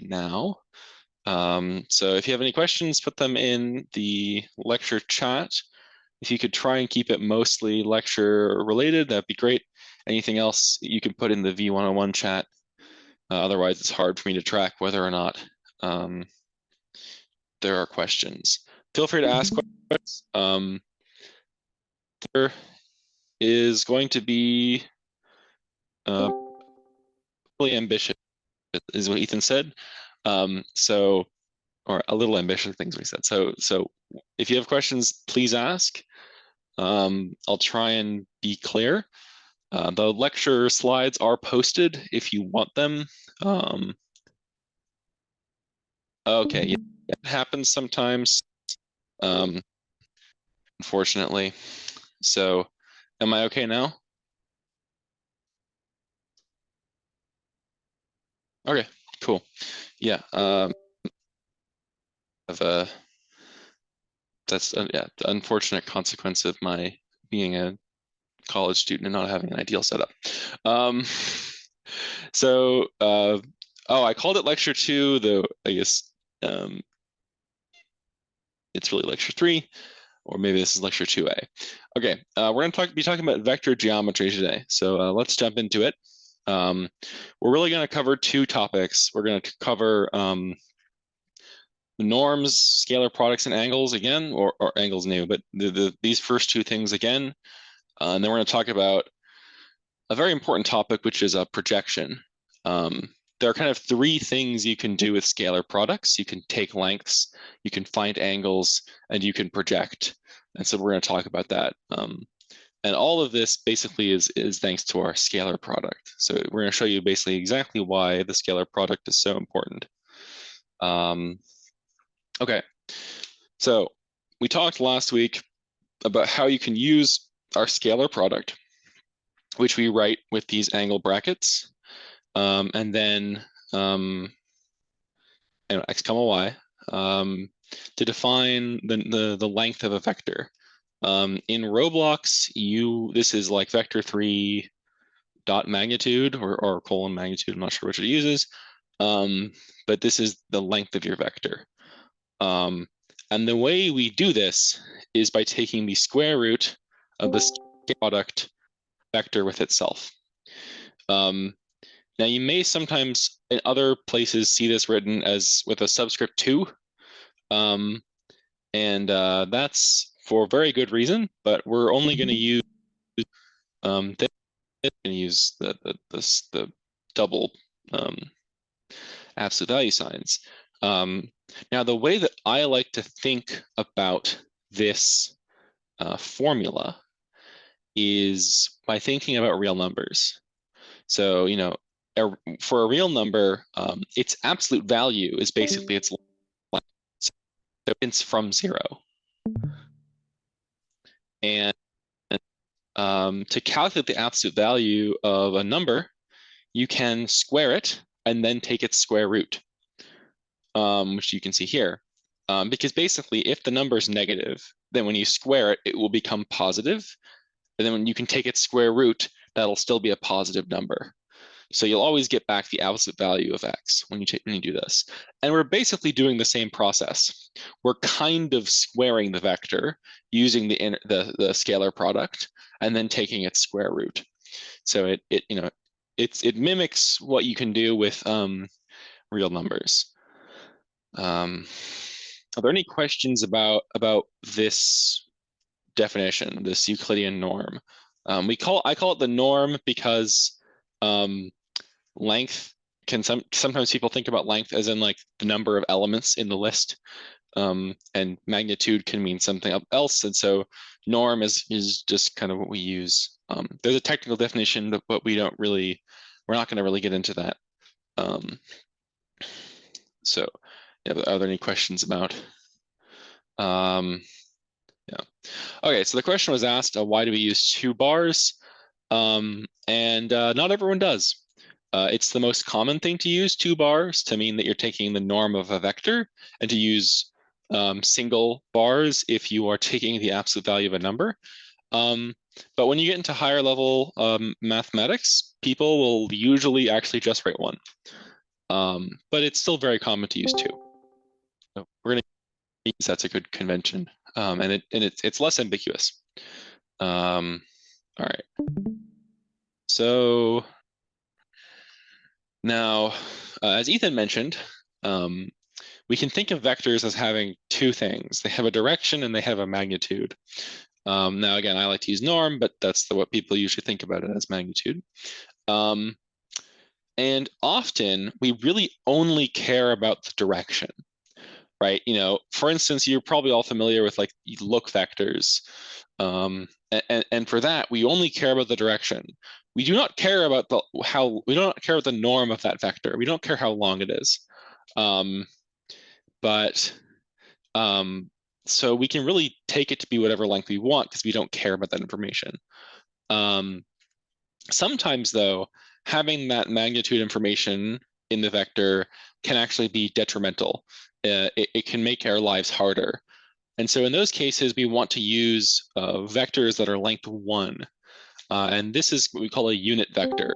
now. So if you have any questions, put them in the lecture chat. If you could try and keep it mostly lecture related, that'd be great. Anything else you can put in the V101 chat. Otherwise, it's hard for me to track whether or not there are questions. Feel free to ask questions. There is going to be really ambitious, is what Ethan said. Or a little ambitious things we said. So if you have questions, please ask. I'll try and be clear. The lecture slides are posted if you want them. Okay, yeah, it happens sometimes, unfortunately. So am I okay now? Okay, cool. Yeah, that's yeah, the unfortunate consequence of my being a college student and not having an ideal setup. So, oh, I called it lecture 2, though I guess it's really lecture 3, or maybe this is lecture 2A. Okay, we're going to be talking about vector geometry today. So let's jump into it. We're really going to cover 2 topics. We're going to cover norms, scalar products, and angles again, or angles new, but these first 2 things again. And then we're going to talk about a very important topic, which is a projection. There are kind of 3 things you can do with scalar products. You can take lengths, you can find angles, and you can project. And so we're going to talk about that. And all of this basically is thanks to our scalar product. So we're going to show you basically exactly why the scalar product is so important. Okay, so we talked last week about how you can use our scalar product, which we write with these angle brackets, and then x comma y, to define the length of a vector. In Roblox, this is like vector3 dot magnitude or colon magnitude. I'm not sure which it uses, but this is the length of your vector. And the way we do this is by taking the square root of the scalar product vector with itself. Now you may sometimes in other places see this written as with a subscript 2, and that's for very good reason. But we're only going to use the double absolute value signs. Now the way that I like to think about this formula is by thinking about real numbers. So for a real number, its absolute value is basically its length. So it's from 0. And to calculate the absolute value of a number, you can square it and then take its square root, which you can see here. Because basically, if the number is negative, then when you square it, it will become positive. And then when you can take its square root, that'll still be a positive number. So you'll always get back the absolute value of x when you do this. And we're basically doing the same process. We're kind of squaring the vector using the scalar product and then taking its square root. So it mimics what you can do with real numbers. Are there any questions about this definition, this Euclidean norm? I call it the norm because length can sometimes people think about length as in like the number of elements in the list, and magnitude can mean something else. And so norm is just kind of what we use. There's a technical definition, but we're not going to really get into that. So are there any questions about? Yeah. Okay, so the question was asked, why do we use 2 bars? And not everyone does. It's the most common thing to use 2 bars to mean that you're taking the norm of a vector, and to use single bars if you are taking the absolute value of a number. But when you get into higher level mathematics, people will usually actually just write 1. but it's still very common to use 2. So we're going to use that's a good convention, and it's less ambiguous. All right. So now, as Ethan mentioned, we can think of vectors as having 2 things. They have a direction and they have a magnitude. Now, again, I like to use norm, but that's what people usually think about it as magnitude. And often we really only care about the direction, right? For instance, you're probably all familiar with like look vectors. And for that, we only care about the direction. We do not care about we don't care about the norm of that vector. We don't care how long it is. So we can really take it to be whatever length we want because we don't care about that information. Sometimes, though, having that magnitude information in the vector can actually be detrimental. It can make our lives harder. And so in those cases, we want to use vectors that are length 1. And this is what we call a unit vector.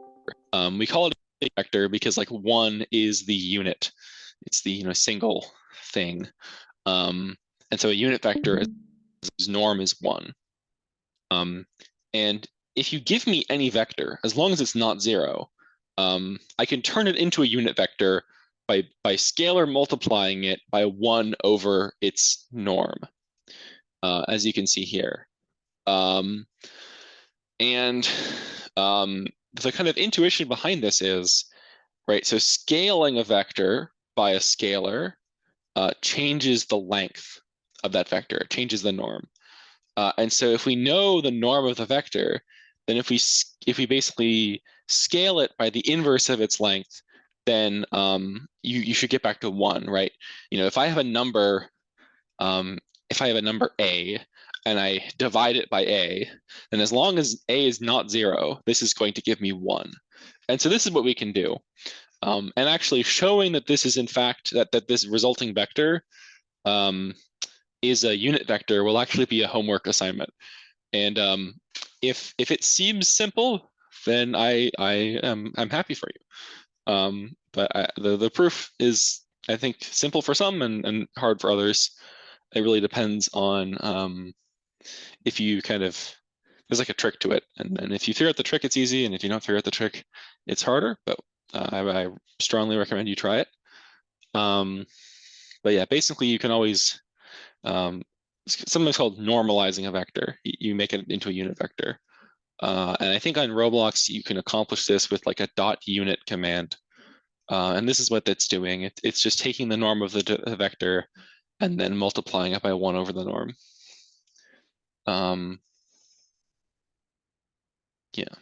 We call it a vector because like 1 is the unit. It's the single thing. And so a unit vector whose norm is 1. And if you give me any vector, as long as it's not 0, I can turn it into a unit vector by scalar multiplying it by 1 over its norm, as you can see here. The kind of intuition behind this is, right, so scaling a vector by a scalar changes the length of that vector, it changes the norm. And so if we know the norm of the vector, then if we basically scale it by the inverse of its length, then you should get back to 1, right? If I have a number, a and I divide it by a, then as long as a is not 0, this is going to give me 1. And so this is what we can do. And actually showing that this is in fact that this resulting vector is a unit vector will actually be a homework assignment. And if it seems simple, then I'm happy for you. But the proof is, I think, simple for some and hard for others. It really depends on if you there's like a trick to it. And if you figure out the trick, it's easy. And if you don't figure out the trick, it's harder. But I strongly recommend you try it. But yeah, basically you can always something's called normalizing a vector. You make it into a unit vector. And I think on Roblox, you can accomplish this with like a .unit command. And this is what that's doing. It's just taking the norm of the vector and then multiplying it by 1 over the norm. Yeah.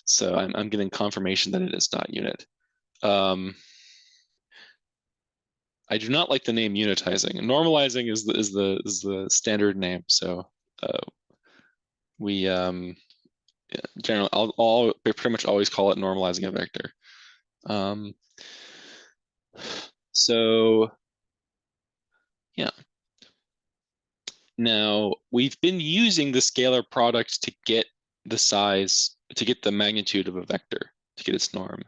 So I'm getting confirmation that it is .unit. I do not like the name unitizing. Normalizing is the standard name. So we generally I'll pretty much always call it normalizing a vector. So yeah. Now we've been using the scalar product to get the size, to get the magnitude of a vector, to get its norm.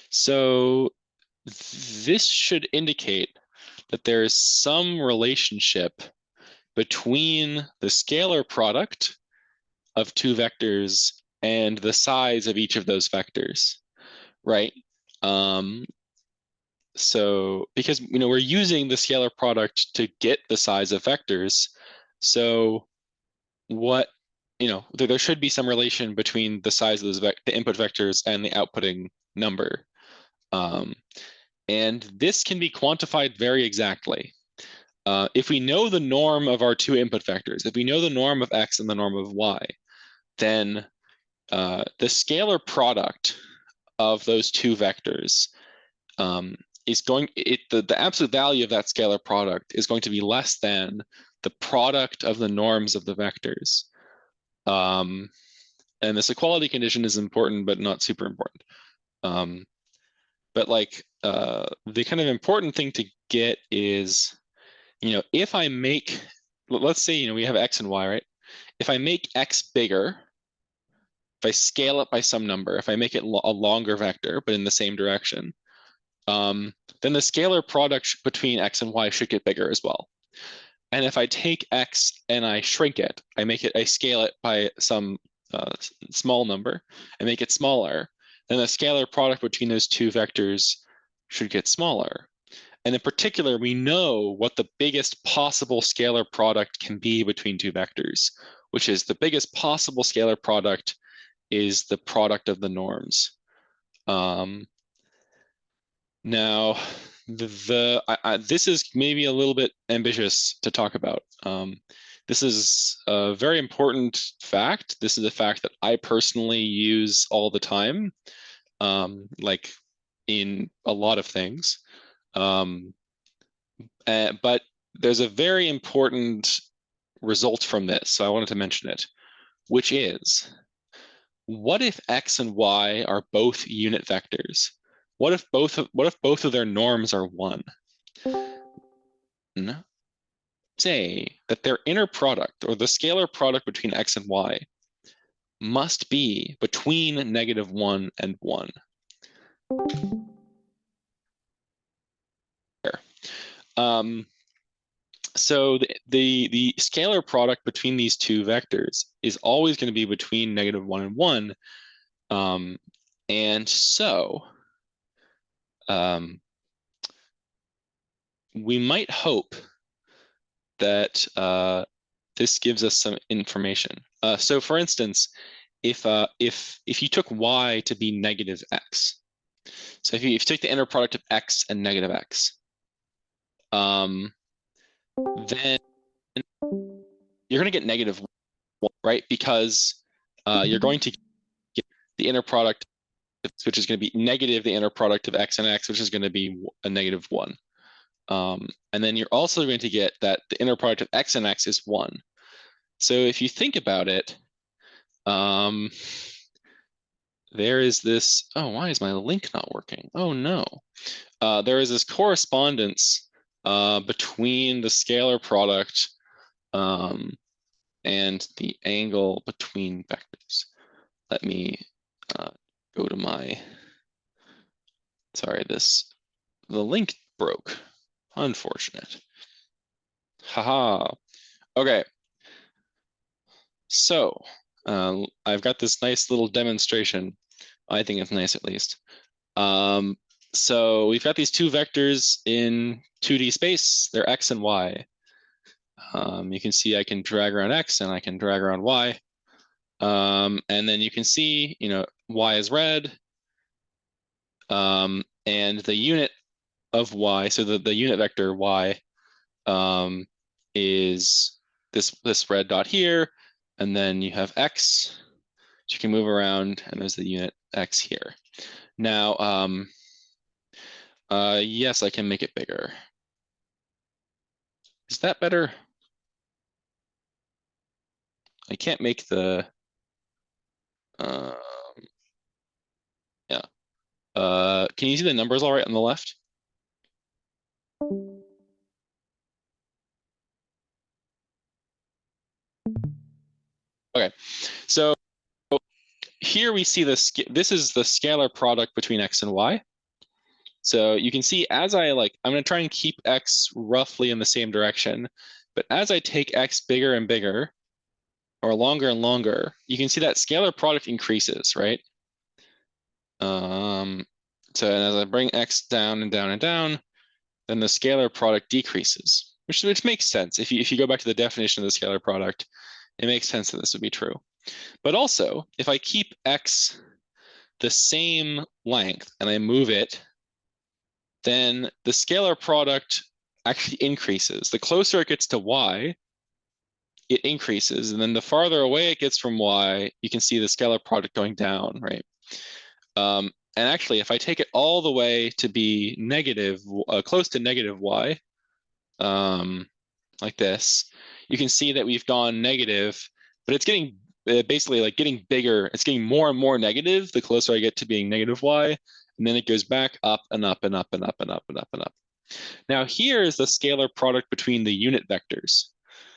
So this should indicate that there is some relationship between the scalar product of 2 vectors and the size of each of those vectors, right? So because we're using the scalar product to get the size of vectors, so what there should be some relation between the size of those the input vectors and the outputting number. And this can be quantified very exactly. If we know the norm of our 2 input vectors, if we know the norm of x and the norm of y, then the scalar product of those 2 vectors is the absolute value of that scalar product is going to be less than the product of the norms of the vectors. And this equality condition is important, but not super important. But like the kind of important thing to get is, if I make, let's say, we have x and y, right? If I make x bigger, if I scale it by some number, if I make it a longer vector, but in the same direction, then the scalar product between x and y should get bigger as well. And if I take x and I shrink it, I scale it by some small number and make it smaller, then the scalar product between those two vectors should get smaller. And in particular, we know what the biggest possible scalar product can be between two vectors, which is the biggest possible scalar product is the product of the norms. Now, this is maybe a little bit ambitious to talk about. This is a very important fact. This is a fact that I personally use all the time, like in a lot of things. But there's a very important result from this, so I wanted to mention it, which is, what if x and y are both unit vectors? What if both of their norms are 1? Say that their inner product, or the scalar product between x and y, must be between -1 and 1. So the scalar product between these two vectors is always going to be between -1 and 1. And so we might hope that this gives us some information. So for instance, if you took y to be -x, so if you take the inner product of x and -x, then you're going to get -1, right? Because you're going to get the inner product, which is going to be negative the inner product of x and x, which is going to be a -1. And then you're also going to get that the inner product of x and x is 1. So if you think about it, there is this, oh, why is my link not working? Oh no. There is this correspondence between the scalar product and the angle between vectors. Let me go to my, sorry, the link broke. Unfortunate. Haha. Okay. So I've got this nice little demonstration. I think it's nice, at least. So we've got these two vectors in 2D space. They're x and y. You can see I can drag around x and I can drag around y. And then you can see, y is red. And the unit of y, so the unit vector y is this red dot here. And then you have x, which you can move around, and there's the unit x here. Now, yes, I can make it bigger. Is that better? I can't make the, yeah. Can you see the numbers all right on the left? Okay, so here we see this is the scalar product between x and y. So you can see as I'm going to try and keep x roughly in the same direction, but as I take x bigger and bigger, or longer and longer, you can see that scalar product increases, right? So as I bring x down and down and down, then the scalar product decreases, which makes sense. If you go back to the definition of the scalar product, it makes sense that this would be true. But also, if I keep x the same length and I move it, then the scalar product actually increases. The closer it gets to y, it increases. And then the farther away it gets from y, you can see the scalar product going down, right? And actually, if I take it all the way to be negative, close to -y, like this, you can see that we've gone negative, but it's getting basically getting bigger. It's getting more and more negative the closer I get to being -y, and then it goes back up and up and up and up and up and up and up. Now here is the scalar product between the unit vectors.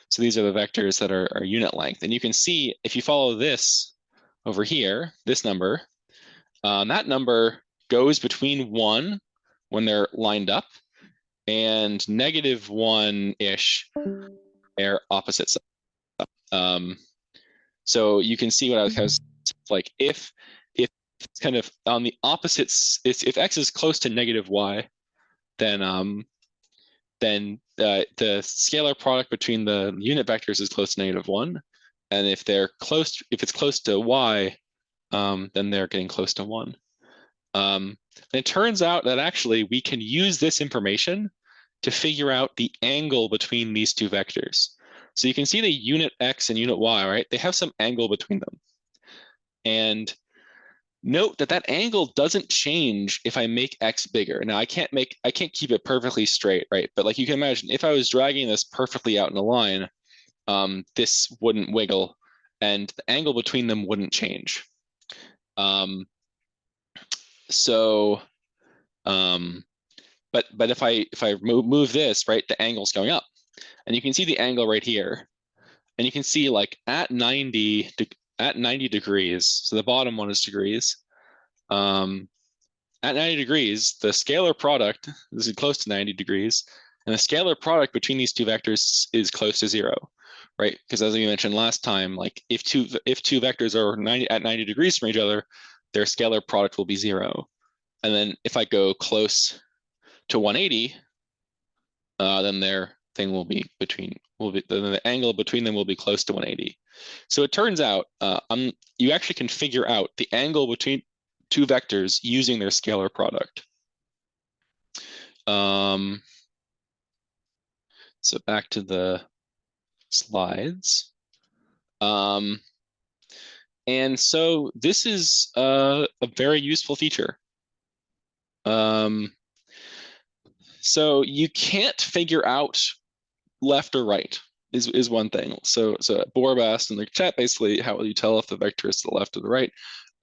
So these are the vectors that are unit length, and you can see if you follow this over here, this number, that number goes between 1 when they're lined up and -1-ish, they're opposite sides. So you can see what I was like, if it's kind of on the opposites, if x is close to -y, then the scalar product between the unit vectors is close to -1, and if it's close to y, then they're getting close to 1. And it turns out that actually we can use this information to figure out the angle between these two vectors. So you can see the unit x and unit y, right? They have some angle between them. And note that that angle doesn't change if I make x bigger. Now I can't keep it perfectly straight, right? But like you can imagine, if I was dragging this perfectly out in a line, this wouldn't wiggle and the angle between them wouldn't change. But if I move this, right, the angle's going up, and you can see the angle right here, and you can see like at 90 degrees, so the bottom one is degrees. At 90 degrees, the scalar product, this is close to 90 degrees, and the scalar product between these two vectors is close to 0, right? Because as we mentioned last time, like if two vectors are at 90 degrees from each other, their scalar product will be 0. And then if I go close to 180, then their thing will be the angle between them will be close to 180. So it turns out you actually can figure out the angle between two vectors using their scalar product. So back to the slides. And so this is a very useful feature. So you can't figure out left or right is one thing. So Borb asked in the chat, basically, how will you tell if the vector is to the left or the right?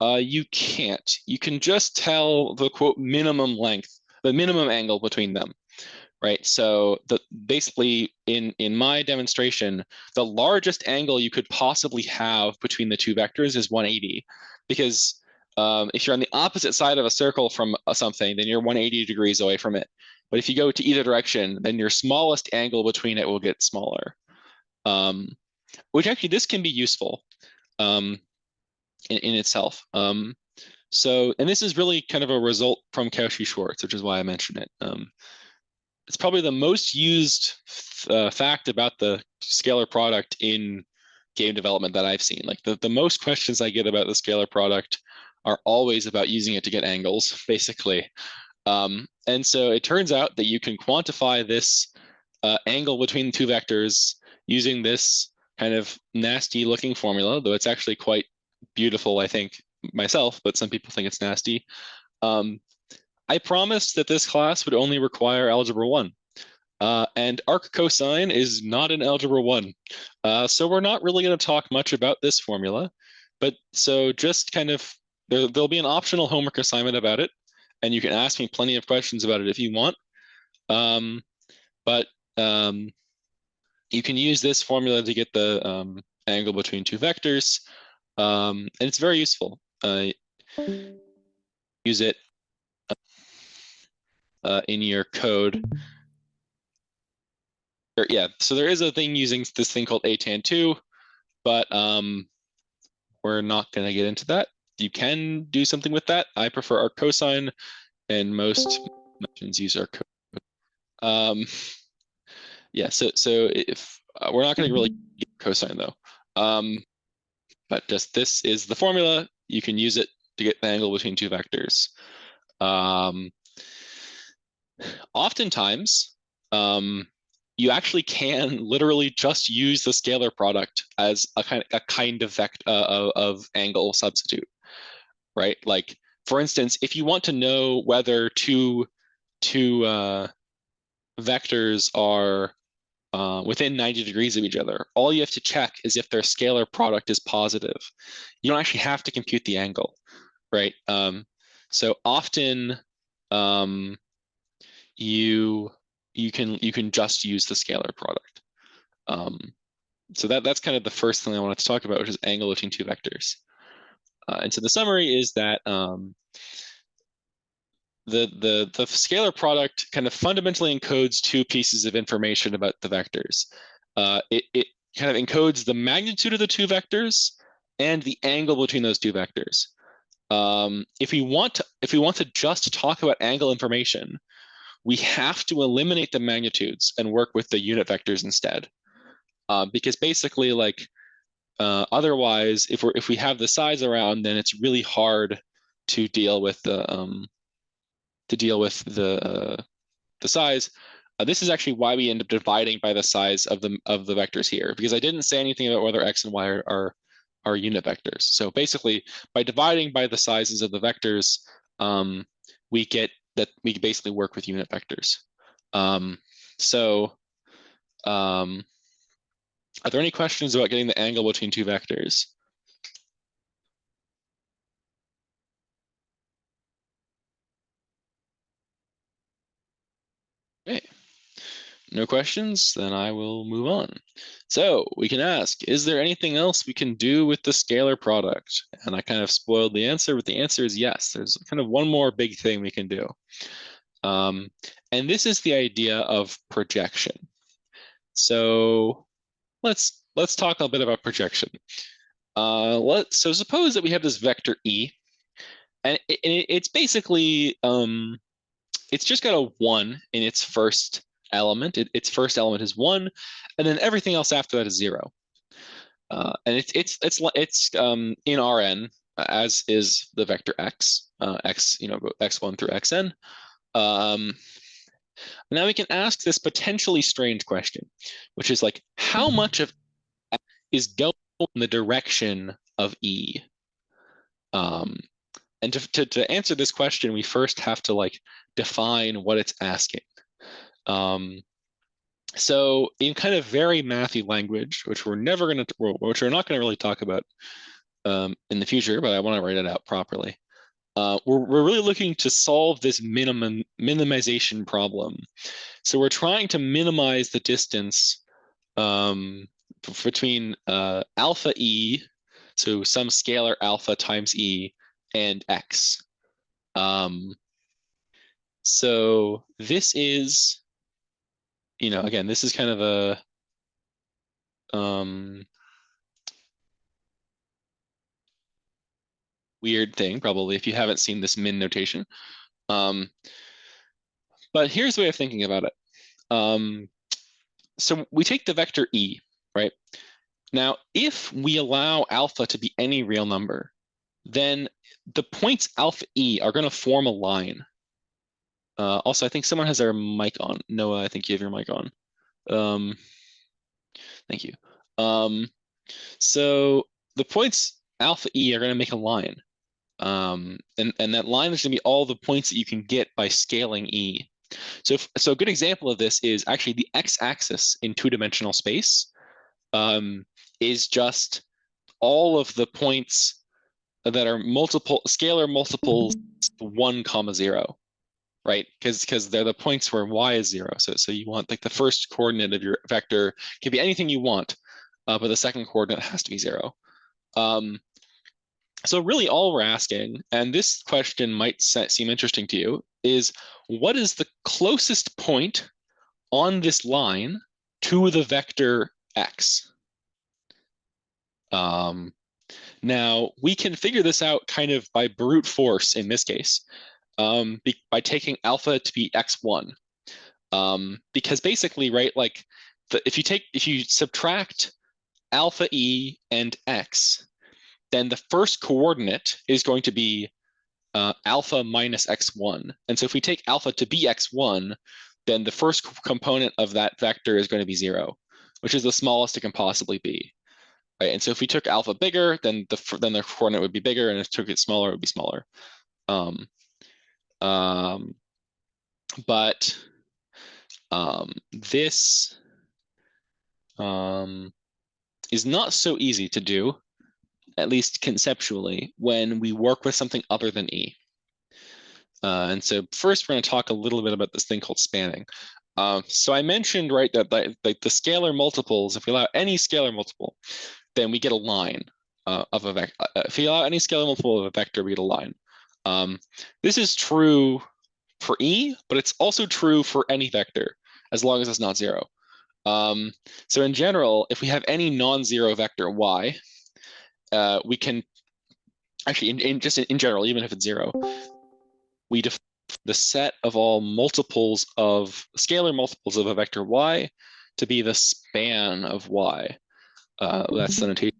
You can't. You can just tell the quote minimum length, the minimum angle between them, right? So basically in my demonstration, the largest angle you could possibly have between the two vectors is 180, because if you're on the opposite side of a circle from something, then you're 180 degrees away from it. But if you go to either direction, then your smallest angle between it will get smaller. Which actually, this can be useful in itself. So, and this is really kind of a result from Cauchy-Schwarz, which is why I mentioned it. It's probably the most used fact about the scalar product in game development that I've seen. Like the most questions I get about the scalar product are always about using it to get angles, basically. And so it turns out that you can quantify this angle between the two vectors using this kind of nasty looking formula, though it's actually quite beautiful, I think, myself, but some people think it's nasty. I promised that this class would only require Algebra 1. And arc cosine is not in Algebra 1. So we're not really going to talk much about this formula. But so just kind of, there'll be an optional homework assignment about it. And you can ask me plenty of questions about it if you want. But you can use this formula to get the angle between two vectors. And it's very useful. Use it in your code. Yeah, so there is a thing using this thing called atan2, but we're not going to get into that. You can do something with that. I prefer arc cosine, and most machines use arc cosine. Yeah, so if we're not going to really use cosine though, but just this is the formula. You can use it to get the angle between two vectors. Oftentimes, you actually can literally just use the scalar product as a kind of vector of angle substitute, right? Like, for instance, if you want to know whether two vectors are within 90 degrees of each other, all you have to check is if their scalar product is positive. You don't actually have to compute the angle, right? So often you can just use the scalar product. So that's kind of the first thing I wanted to talk about, which is angle between two vectors. And so the summary is that the scalar product kind of fundamentally encodes two pieces of information about the vectors. It kind of encodes the magnitude of the two vectors and the angle between those two vectors. If we want to just talk about angle information, we have to eliminate the magnitudes and work with the unit vectors instead. Because basically, like otherwise, if we have the size around, then it's really hard to deal with the size. This is actually why we end up dividing by the size of the vectors here, because I didn't say anything about whether x and y are unit vectors. So basically, by dividing by the sizes of the vectors, we get that we basically work with unit vectors. Are there any questions about getting the angle between two vectors? Okay. No questions? Then I will move on. So we can ask, is there anything else we can do with the scalar product? And I kind of spoiled the answer, but the answer is yes. There's kind of one more big thing we can do. And this is the idea of projection. So let's talk a bit about projection. So suppose that we have this vector E, and it's basically it's just got a 1 in its first element. Its first element is 1, and then everything else after that is 0. And it's in Rn, as is the vector x, x, x1 through xn. Now we can ask this potentially strange question, which is like, how much of x is going in the direction of E? And to answer this question, we first have to like define what it's asking. So in kind of very mathy language, which we're not going to really talk about in the future, but I want to write it out properly. We're really looking to solve this minimization problem. So we're trying to minimize the distance between alpha E, so some scalar alpha times E, and x. So this is, again, this is kind of a weird thing, probably, if you haven't seen this min notation. But here's the way of thinking about it. So we take the vector E, right? Now, if we allow alpha to be any real number, then the points alpha E are going to form a line. Also, I think someone has their mic on. Noah, I think you have your mic on. Thank you. So the points alpha E are going to make a line. And that line is going to be all the points that you can get by scaling E. So a good example of this is actually the x-axis in two-dimensional space is just all of the points that are scalar multiples 1, 0, right? Because they're the points where y is 0. So you want like the first coordinate of your vector can be anything you want, but the second coordinate has to be 0. So really all we're asking, and this question might seem interesting to you, is what is the closest point on this line to the vector x? Now, we can figure this out kind of by brute force in this case, by taking alpha to be x1. Because basically, right, like if you subtract alpha E and x, then the first coordinate is going to be alpha minus x1. And so if we take alpha to be x1, then the first component of that vector is going to be 0, which is the smallest it can possibly be. Right? And so if we took alpha bigger, then the coordinate would be bigger, and if we took it smaller, it would be smaller. But this is not so easy to do, at least conceptually, when we work with something other than E. And so first, we're going to talk a little bit about this thing called spanning. So I mentioned, right, that like the scalar multiples, if we allow any scalar multiple, then we get a line. of a vector. If you allow any scalar multiple of a vector, we get a line. This is true for E, but it's also true for any vector, as long as it's not zero. So in general, if we have any non-zero vector y, we can actually, in general, even if it's zero, we define the set of all multiples of scalar multiples of a vector y to be the span of y. That's the notation.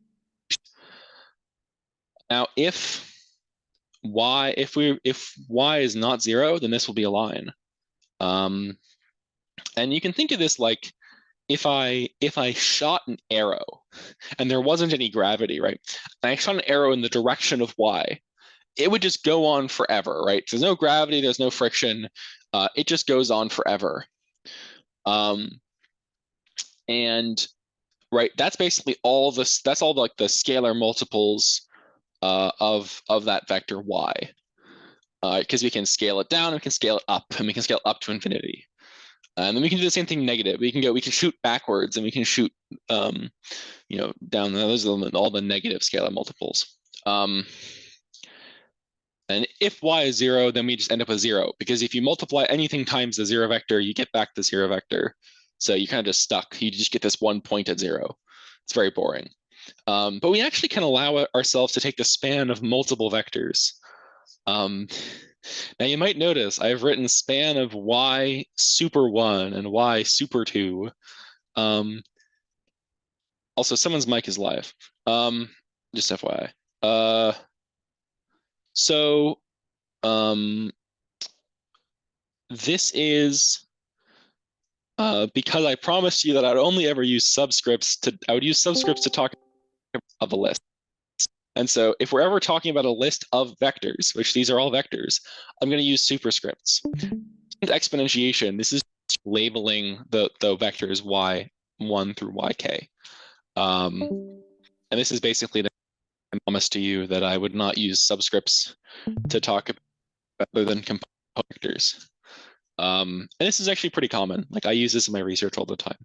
Now, if y is not zero, then this will be a line. And you can think of this like if I shot an arrow and there wasn't any gravity, right? And I shot an arrow in the direction of y, it would just go on forever, right? There's no gravity, there's no friction. It just goes on forever. And right, that's basically all this. That's all like the scalar multiples of that vector y, because we can scale it down, we can scale it up, and we can scale it up to infinity. And then we can do the same thing negative. We can shoot backwards, and we can shoot down. Those are all the negative scalar multiples. And if y is zero, then we just end up with zero, because if you multiply anything times the zero vector, you get back the zero vector. So you kind of just stuck. You just get this one point at zero. It's very boring. But we actually can allow ourselves to take the span of multiple vectors. Now you might notice I've written span of y super 1 and y super 2. Also, someone's mic is live. Just FYI. This is because I promised you that I'd only ever use subscripts to talk of a list. And so if we're ever talking about a list of vectors, which these are all vectors, I'm going to use superscripts. Exponentiation, this is labeling the vectors y1 through yk. And this is basically the promise to you that I would not use subscripts to talk about other than component vectors. And this is actually pretty common. Like I use this in my research all the time.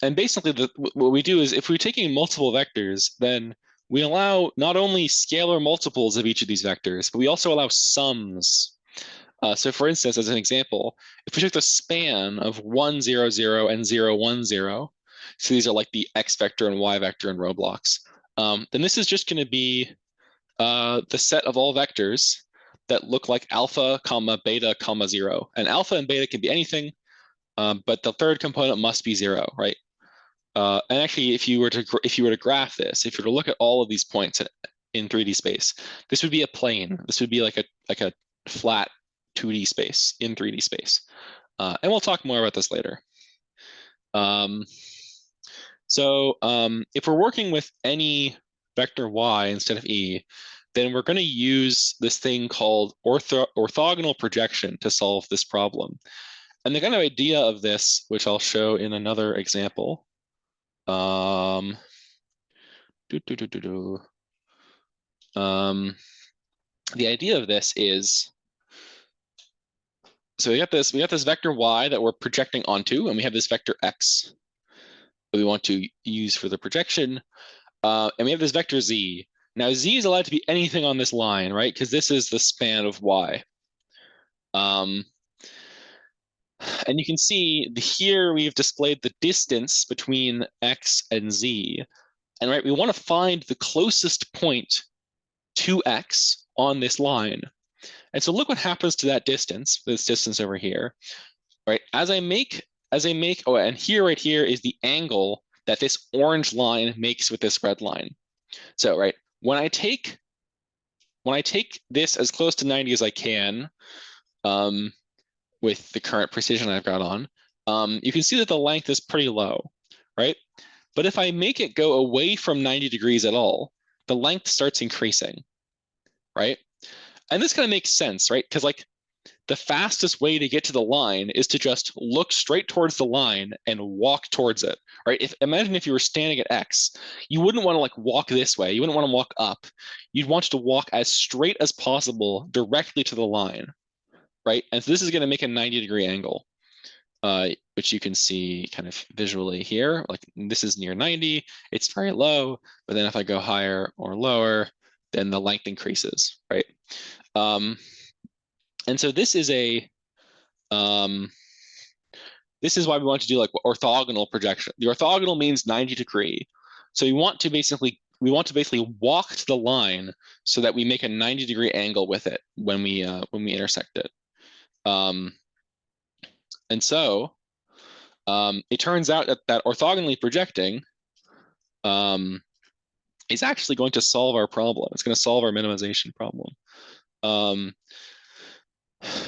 And basically what we do is if we're taking multiple vectors, then we allow not only scalar multiples of each of these vectors, but we also allow sums. So for instance, as an example, if we took the span of 1, 0, 0, and 0, 1, 0, so these are like the x vector and y vector in Roblox, then this is just going to be the set of all vectors that look like alpha, comma, beta, comma, 0. And alpha and beta can be anything, but the third component must be 0, right? And actually, if you were to graph this, if you were to look at all of these points in 3D space, this would be a plane. This would be like a flat 2D space in 3D space. And we'll talk more about this later. If we're working with any vector y instead of e, then we're going to use this thing called orthogonal projection to solve this problem. And the kind of idea of this, which I'll show in another example, the idea of this is, so we got this vector y that we're projecting onto, and we have this vector x that we want to use for the projection, and we have this vector z. Now z is allowed to be anything on this line, right? Because this is the span of y. And you can see here we've displayed the distance between x and z. And right, we want to find the closest point to x on this line. And so look what happens to that distance, this distance over here. Right, as I make, oh, and here, right here is the angle that this orange line makes with this red line. So right, when I take this as close to 90 as I can, with the current precision I've got on, you can see that the length is pretty low, right? But if I make it go away from 90 degrees at all, the length starts increasing, right? And this kind of makes sense, right? Because like the fastest way to get to the line is to just look straight towards the line and walk towards it, right? Imagine if you were standing at X, you wouldn't want to like walk this way. You wouldn't want to walk up. You'd want to walk as straight as possible directly to the line, right? And so this is going to make a 90-degree angle. which you can see kind of visually here. Like this is near 90, it's very low, but then if I go higher or lower, then the length increases, right? And so this is why we want to do like orthogonal projection. The orthogonal means 90-degree. So we want to basically walk to the line so that we make a 90-degree angle with it when we intersect it. And so it turns out that orthogonally projecting is actually going to solve our problem. It's going to solve our minimization problem.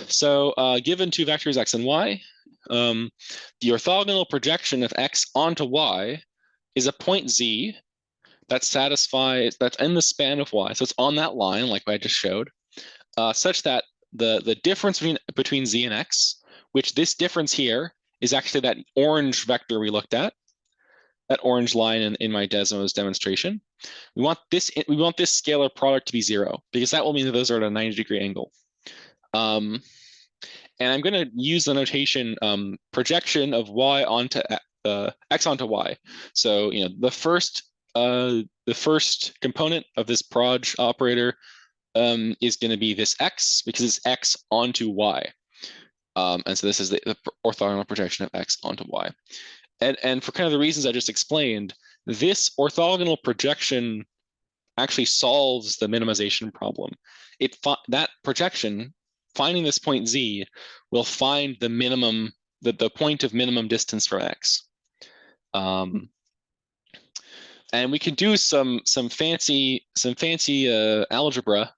So given two vectors x and y, the orthogonal projection of x onto y is a point z that's in the span of y. So it's on that line, like I just showed, such that the difference between z and x, which this difference here is actually that orange vector we looked at, that orange line in my Desmos demonstration. We want this scalar product to be 0 because that will mean that those are at a 90-degree angle. And I'm going to use the notation projection of y onto x onto y. So the first component of this proj operator is going to be this x because it's x onto y. And so this is the orthogonal projection of x onto y. And for kind of the reasons I just explained, this orthogonal projection actually solves the minimization problem. That projection, finding this point z, will find the minimum, the point of minimum distance from x. And we can do some fancy algebra,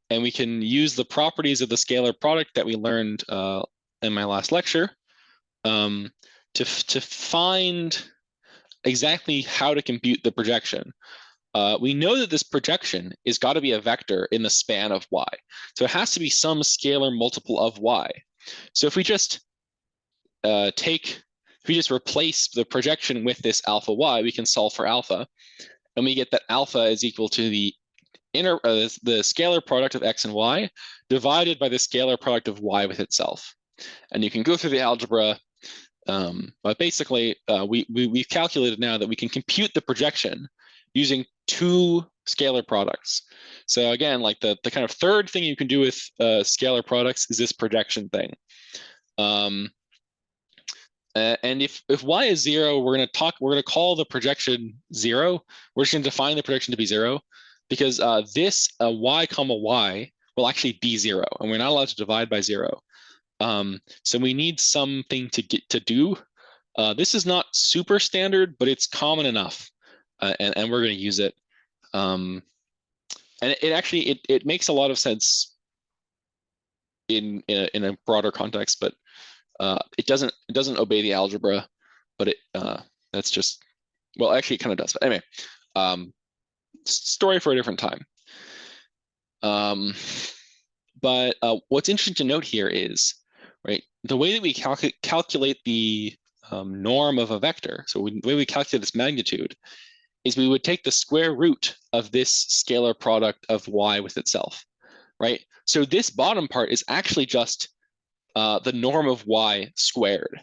and we can use the properties of the scalar product that we learned in my last lecture to find exactly how to compute the projection. We know that this projection is got to be a vector in the span of y. So it has to be some scalar multiple of y. So if we just replace the projection with this alpha y, we can solve for alpha. And we get that alpha is equal to the scalar product of x and y divided by the scalar product of y with itself. And you can go through the algebra, but basically we've calculated now that we can compute the projection using two scalar products. So again, like the kind of third thing you can do with scalar products is this projection thing. And if y is 0, we're going to call the projection 0. We're just going to define the projection to be 0 because this y comma y will actually be 0, and we're not allowed to divide by 0. So we need something to do. This is not super standard, but it's common enough, and we're going to use it. And it actually makes a lot of sense in a broader context, but it doesn't obey the algebra. But that's just, well, actually it kind of does. But anyway, story for a different time. But what's interesting to note here is, right, the way that we calculate the norm of a vector, so the way we calculate its magnitude, is we would take the square root of this scalar product of y with itself, right? So this bottom part is actually just the norm of y squared.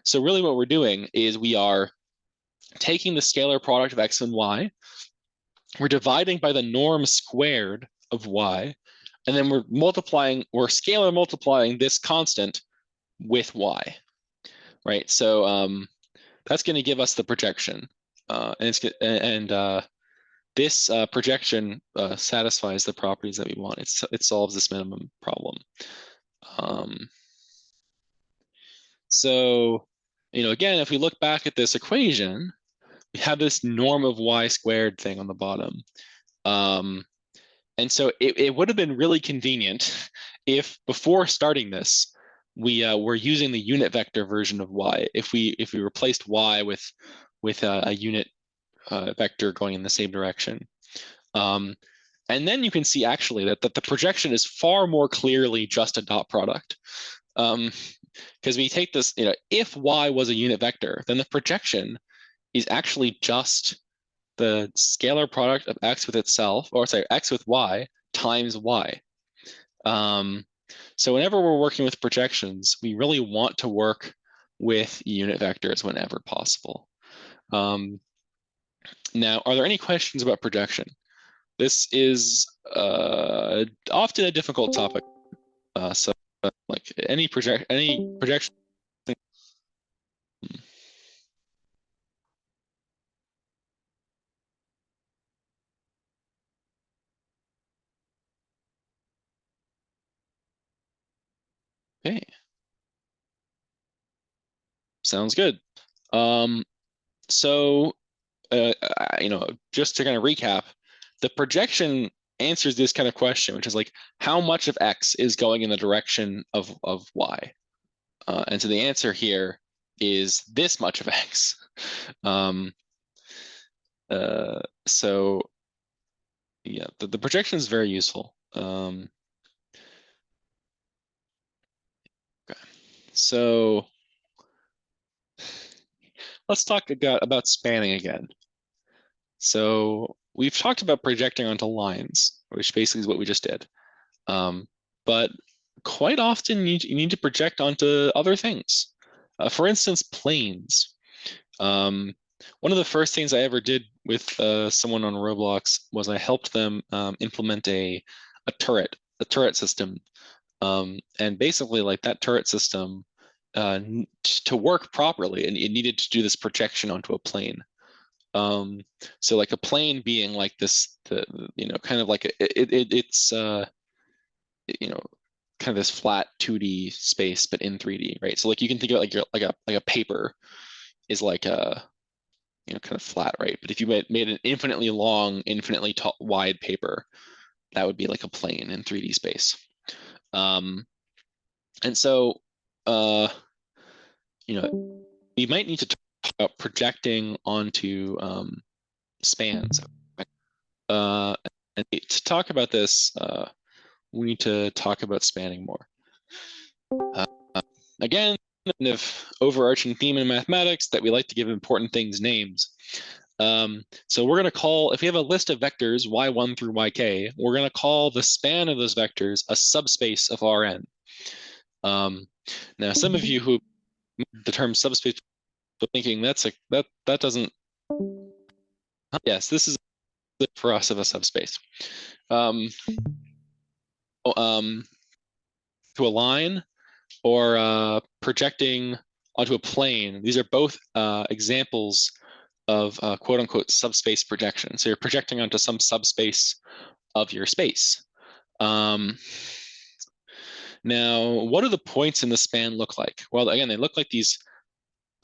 So really what we're doing is we are taking the scalar product of x and y, we're dividing by the norm squared of y, and then we're scalar multiplying this constant with y, right? So that's going to give us the projection, this projection satisfies the properties that we want. It solves this minimum problem. So, again, if we look back at this equation, we have this norm of y squared thing on the bottom. And so it would have been really convenient if before starting this, we were using the unit vector version of y. If we replaced y with a unit vector going in the same direction. And then you can see actually that the projection is far more clearly just a dot product. Because we take this, if y was a unit vector, then the projection is actually just the scalar product of x with itself, or sorry, x with y times y. So whenever we're working with projections, we really want to work with unit vectors whenever possible. Now, are there any questions about projection? This is often a difficult topic. So like any projection. Okay, sounds good. So just to kind of recap, the projection answers this kind of question, which is like, how much of X is going in the direction of Y? And so the answer here is this much of X. So yeah, the projection is very useful. Okay. So let's talk about spanning again. So we've talked about projecting onto lines, which basically is what we just did. But quite often you need to project onto other things. For instance, planes. One of the first things I ever did with someone on Roblox was I helped them implement a turret system. And basically, like that turret system, to work properly, and it needed to do this projection onto a plane. So like a plane being like this, kind of like it's kind of this flat 2D space, but in 3D, right? So like you can think of it like a paper is like a kind of flat, right? But if you made an infinitely long, infinitely wide paper, that would be like a plane in 3D space. And so we might need to talk about projecting onto spans. And to talk about this, we need to talk about spanning more. Again, kind of overarching theme in mathematics that we like to give important things names. So we're going to call, if we have a list of vectors, y1 through yk, we're going to call the span of those vectors a subspace of Rn. Now, some of you who the term subspace are thinking that doesn't. Yes, this is for us of a subspace. To a line or projecting onto a plane, these are both examples of quote unquote subspace projection. So you're projecting onto some subspace of your space. Now, what do the points in the span look like? Well, again, they look like these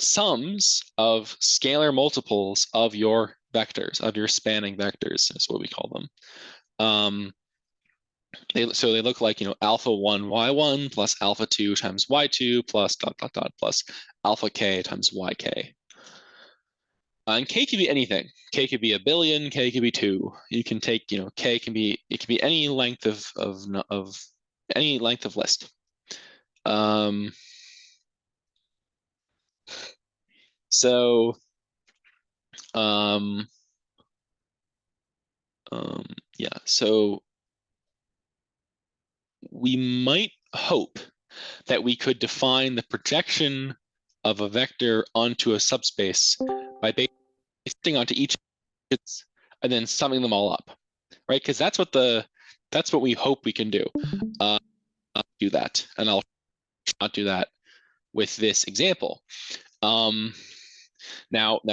sums of scalar multiples of your vectors, of your spanning vectors, is what we call them. So they look like, alpha1 y1 plus alpha2 times y2 plus dot dot dot plus alpha k times yk. And k can be anything. K could be a billion. K could be 2. You can take, k can be any length of any length of list. So yeah. So we might hope that we could define the projection of a vector onto a subspace by basing onto each and then summing them all up, right? Because that's what we hope we can do. Do that, and I'll not do that with this example. Now,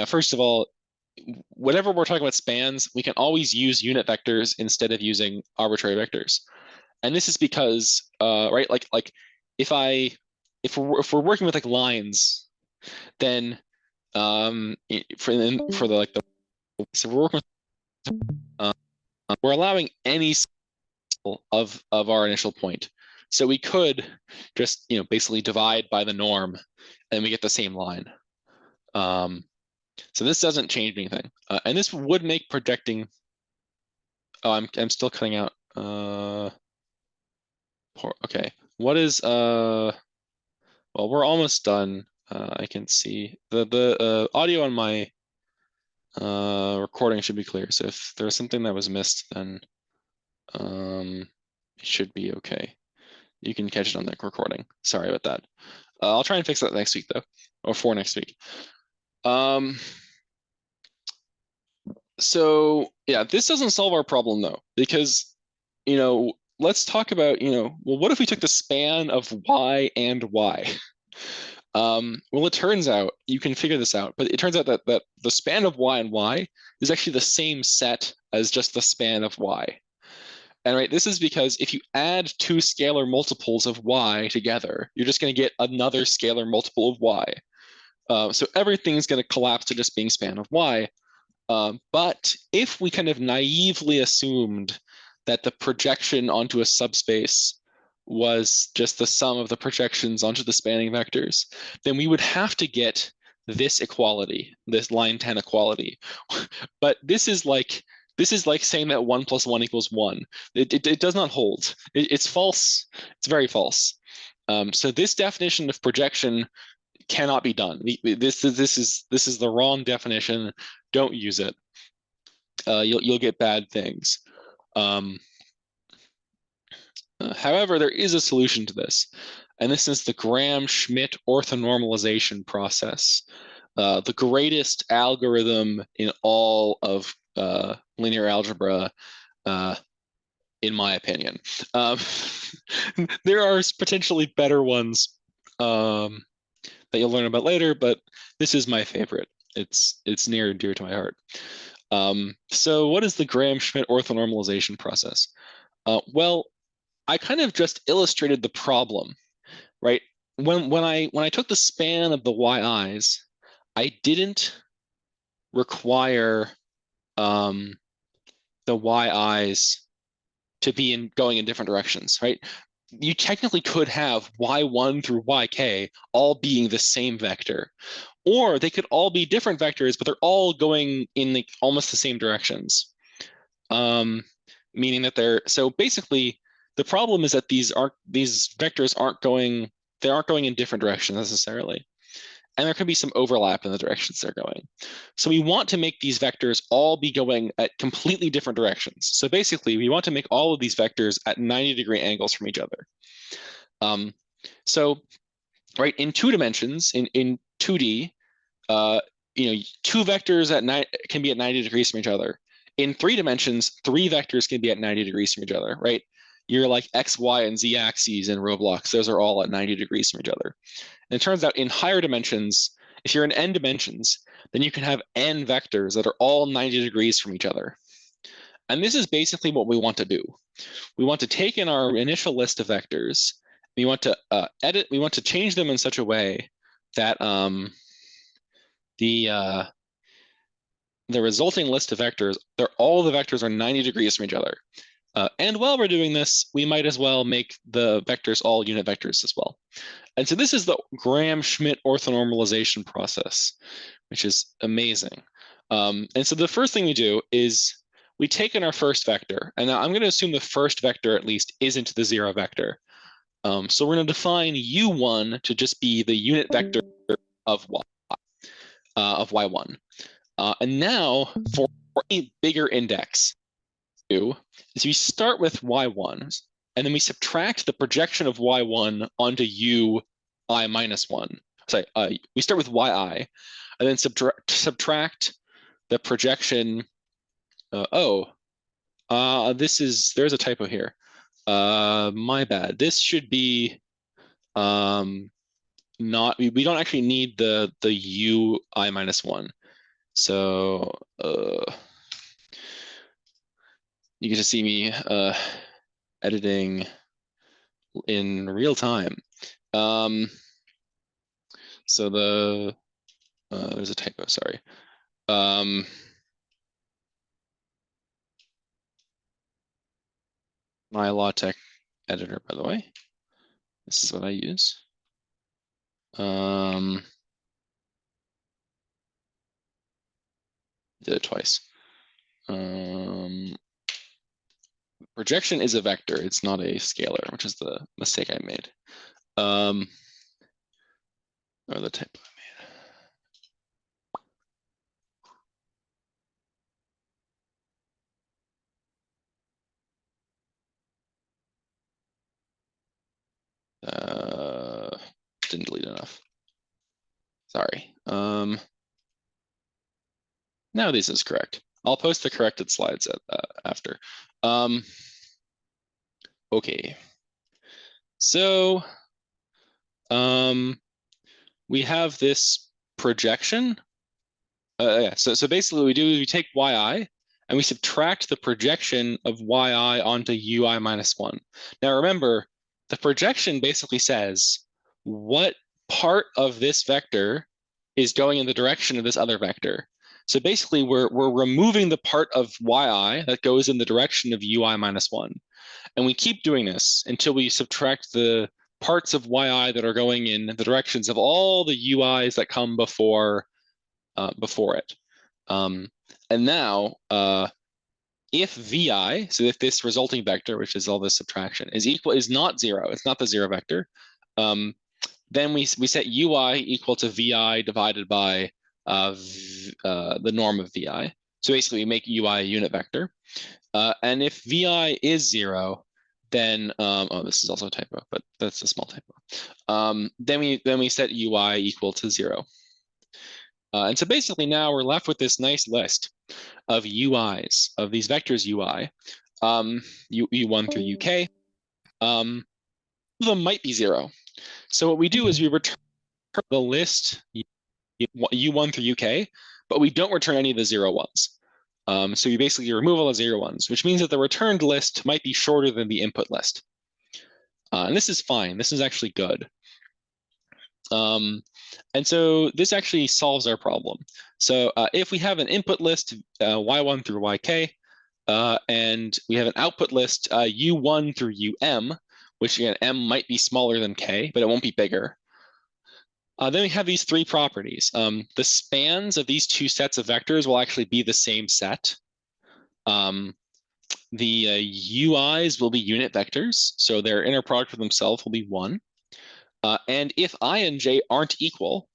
first of all, whenever we're talking about spans, we can always use unit vectors instead of using arbitrary vectors. And this is because, right, like if we're working with like lines, then for the so we're working with we're allowing any of our initial point. So we could just basically divide by the norm, and we get the same line. So this doesn't change anything, and this would make projecting. Oh, I'm still cutting out. Okay, what is well, we're almost done. I can see the audio on my recording should be clear. So if there's something that was missed, then it should be okay. You can catch it on the recording. Sorry about that. I'll try and fix that next week though, or for next week. Um, so yeah, this doesn't solve our problem though, because let's talk about, well, what if we took the span of y and y? Well, it turns out you can figure this out, but it turns out that the span of y and y is actually the same set as just the span of y. And right, this is because if you add two scalar multiples of y together, you're just going to get another scalar multiple of y. So everything's going to collapse to just being span of y. But if we kind of naively assumed that the projection onto a subspace was just the sum of the projections onto the spanning vectors, then we would have to get this equality, this line 10 equality. But this is like saying that 1 plus 1 equals 1. It does not hold. It's false. It's very false. So this definition of projection cannot be done. This is the wrong definition. Don't use it. You'll get bad things. However, there is a solution to this, and this is the Gram-Schmidt orthonormalization process, the greatest algorithm in all of linear algebra, in my opinion. There are potentially better ones that you'll learn about later, but this is my favorite. It's near and dear to my heart. So what is the Gram-Schmidt orthonormalization process? Well, I kind of just illustrated the problem, right? When I took the span of the yi's, I didn't require the yi's to be going in different directions, right? You technically could have y1 through yk all being the same vector, or they could all be different vectors, but they're all going in almost the same directions. Meaning that so basically the problem is that these vectors aren't going in different directions necessarily. And there could be some overlap in the directions they're going. So we want to make these vectors all be going at completely different directions. So basically, we want to make all of these vectors at 90-degree angles from each other. So right, in 2 dimensions, in 2D, two vectors can be at 90 degrees from each other. In 3 dimensions, 3 vectors can be at 90 degrees from each other, right? You're like X, Y, and Z axes in Roblox. Those are all at 90 degrees from each other. And it turns out in higher dimensions, if you're in n dimensions, then you can have n vectors that are all 90 degrees from each other. And this is basically what we want to do. We want to take in our initial list of vectors. We want to we want to change them in such a way that the resulting list of vectors, all the vectors are 90 degrees from each other. And while we're doing this, we might as well make the vectors all unit vectors as well. And so this is the Gram-Schmidt orthonormalization process, which is amazing. And so the first thing we do is we take in our first vector, and now I'm going to assume the first vector at least isn't the 0 vector. So we're going to define u1 to just be the unit vector of y1. And now for any bigger index, is we start with y1, and then we subtract the projection of y1 onto ui minus 1. Sorry, we start with yi, and then subtract the projection. There's a typo here. My bad. This should be not. We don't actually need the ui minus 1. So you get to see me editing in real time. So there's a typo, sorry. My LaTeX editor, by the way. This is what I use. Did it twice. Projection is a vector. It's not a scalar, which is the mistake I made. Or the typo I made. didn't delete enough. Sorry. Now this is correct. I'll post the corrected slides after. Okay. So we have this projection. Yeah. So basically, what we do is we take yi and we subtract the projection of yi onto ui minus 1. Now remember, the projection basically says what part of this vector is going in the direction of this other vector. So basically, we're removing the part of yi that goes in the direction of ui minus 1. And we keep doing this until we subtract the parts of yi that are going in the directions of all the ui's that come before it. And now, if vi, so if this resulting vector, which is all this subtraction, is not 0, it's not the 0 vector, then we set ui equal to vi divided by the norm of vi. So basically, we make ui a unit vector. And if vi is 0, then oh, this is also a typo, but that's a small typo. Then we set ui equal to 0. And so basically now we're left with this nice list of ui's, of these vectors ui, u1 through uk. Some of them might be 0. So what we do is we return the list u1 through uk, but we don't return any of the 0 ones. So you basically remove all the 0 ones, which means that the returned list might be shorter than the input list. And this is fine. This is actually good. And so this actually solves our problem. So if we have an input list, y1 through yk, and we have an output list, u1 through um, which again, m might be smaller than k, but it won't be bigger. Then we have these 3 properties. The spans of these 2 sets of vectors will actually be the same set. The ui's will be unit vectors, so their inner product for themselves will be 1. And if I and j aren't equal,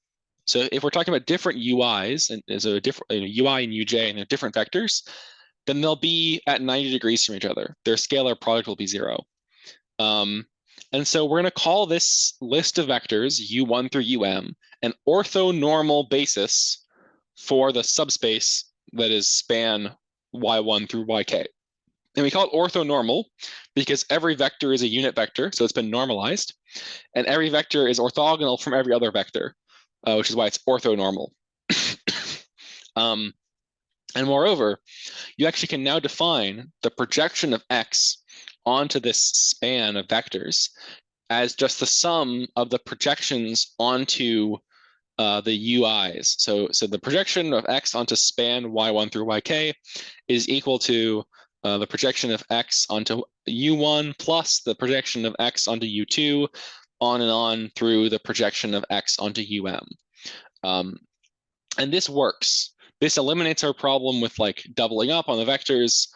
so if we're talking about different ui's, and there's a different ui and uj, and they're different vectors, then they'll be at 90 degrees from each other. Their scalar product will be 0. And so we're going to call this list of vectors, u1 through um, an orthonormal basis for the subspace that is span y1 through yk. And we call it orthonormal because every vector is a unit vector, so it's been normalized. And every vector is orthogonal from every other vector, which is why it's orthonormal. And moreover, you actually can now define the projection of x onto this span of vectors as just the sum of the projections onto the ui's. So the projection of x onto span y1 through yk is equal to the projection of x onto u1 plus the projection of x onto u2, on and on through the projection of x onto um. And this works. This eliminates our problem with like doubling up on the vectors,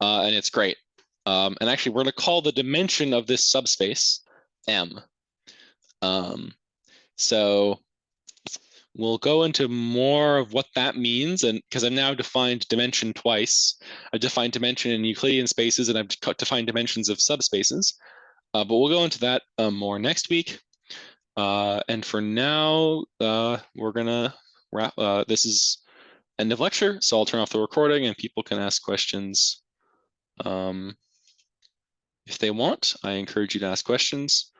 and it's great. And actually, we're going to call the dimension of this subspace m. So we'll go into more of what that means, and because I've now defined dimension twice. I've defined dimension in Euclidean spaces, and I've defined dimensions of subspaces. But we'll go into that more next week. And for now, we're gonna wrap. This is end of lecture, so I'll turn off the recording and people can ask questions if they want. I encourage you to ask questions.